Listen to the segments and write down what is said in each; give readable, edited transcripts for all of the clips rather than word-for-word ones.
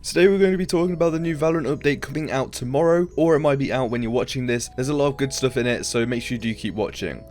Today we're going to be talking about the new Valorant update coming out tomorrow, or it might be out when you're watching this. There's a lot of good stuff in it, so make sure you do keep watching.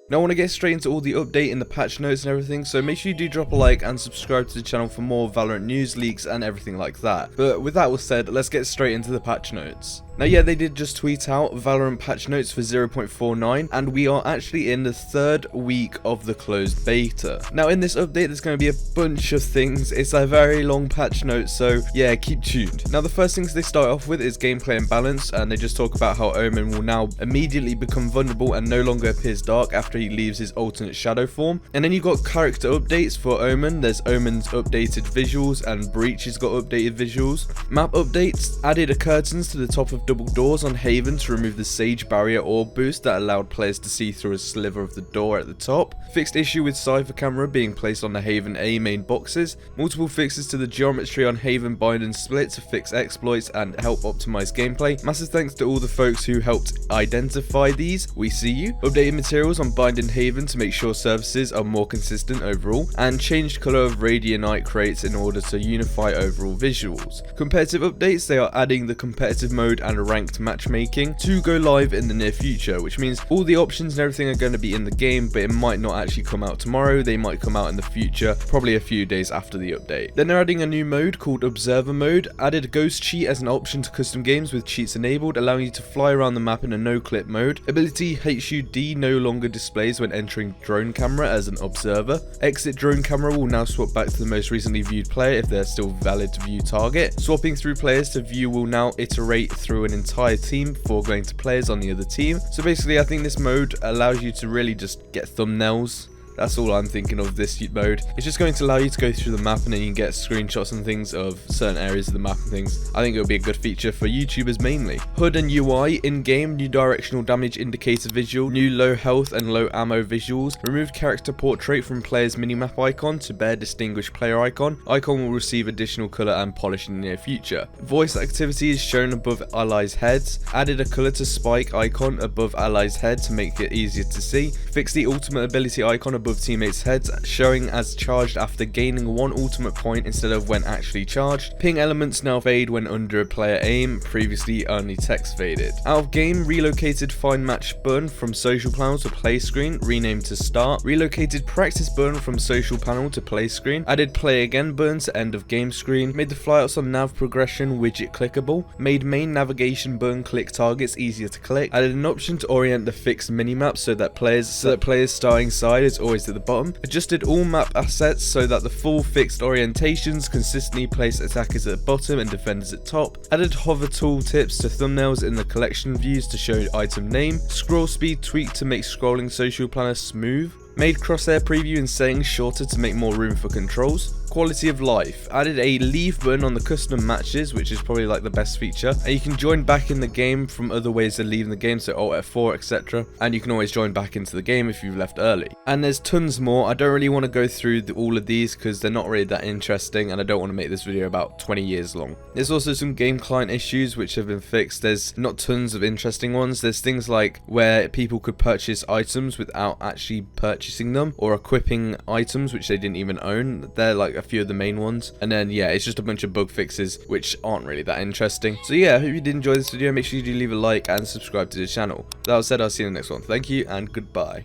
Now I want to get straight into all the update and the patch notes and everything, so make sure you do drop a like and subscribe to the channel for more Valorant news, leaks and everything like that. But with that all said, let's get straight into the patch notes. Now yeah, they did just tweet out Valorant patch notes for 0.49, and we are actually in the third week of the closed beta. Now in this update there's going to be a bunch of things. It's a very long patch note, so yeah, keep tuned. Now the first things they start off with is gameplay imbalance, and they just talk about how Omen will now immediately become vulnerable and no longer appears dark after he leaves his alternate shadow form. And then you got character updates for Omen. There's Omen's updated visuals, and Breach has got updated visuals. Map updates added a curtains to the top of double doors on Haven to remove the Sage barrier orb boost that allowed players to see through a sliver of the door at the top. Fixed issue with Cypher camera being placed on the Haven A main boxes. Multiple fixes to the geometry on Haven bind and split to fix exploits and help optimize gameplay. Massive thanks to all the folks who helped identify these. We see you. Updated materials on bind and Haven to make sure services are more consistent overall, and changed color of Radianite crates in order to unify overall visuals. Competitive updates, they are adding the competitive mode and ranked matchmaking to go live in the near future, which means all the options and everything are going to be in the game, but it might not actually come out tomorrow. They might come out in the future, probably a few days after the update. Then they're adding a new mode called Observer Mode, added a ghost cheat as an option to custom games with cheats enabled, allowing you to fly around the map in a no-clip mode. Ability HUD no longer displays when entering drone camera as an observer. Exit drone camera will now swap back to the most recently viewed player if they're still valid to view target. Swapping through players to view will now iterate through an entire team before going to players on the other team. So basically I think this mode allows you to really just get thumbnails. That's all I'm thinking of this mode. It's just going to allow you to go through the map, and then you can get screenshots and things of certain areas of the map and things. I think it'll be a good feature for YouTubers mainly. HUD and UI in-game, new directional damage indicator visual, new low health and low ammo visuals, removed character portrait from player's minimap icon to bare distinguished player icon. Icon will receive additional color and polish in the near future. Voice activity is shown above allies' heads. Added a color to spike icon above allies' head to make it easier to see. Fixed the ultimate ability icon above teammates' heads, showing as charged after gaining one ultimate point instead of when actually charged. Ping elements now fade when under a player aim, previously only text faded. Out of game, relocated find match button from social panel to play screen, renamed to start. Relocated practice button from social panel to play screen. Added play again button to end of game screen. Made the flyouts on nav progression widget clickable. Made main navigation button click targets easier to click. Added an option to orient the fixed minimap so that players starting side is always at the bottom. Adjusted all map assets so that the full fixed orientations consistently place attackers at the bottom and defenders at top. Added hover tool tips to thumbnails in the collection views to show item name. Scroll speed tweaked to make scrolling social planner smooth. Made crosshair preview and settings shorter to make more room for controls. Quality of life. Added a leave button on the custom matches, which is probably like the best feature. And you can join back in the game from other ways of leaving the game, so Alt F4, etc. And you can always join back into the game if you've left early. And there's tons more. I don't really want to go through all of these because they're not really that interesting, and I don't want to make this video about 20 years long. There's also some game client issues which have been fixed. There's not tons of interesting ones. There's things like where people could purchase items without actually purchasing them, or equipping items which they didn't even own. They're like a few of the main ones. And then yeah, it's just a bunch of bug fixes which aren't really that interesting. So yeah, I hope you did enjoy this video. Make sure you do leave a like and subscribe to the channel. That said, I'll see you in the next one. Thank you and goodbye.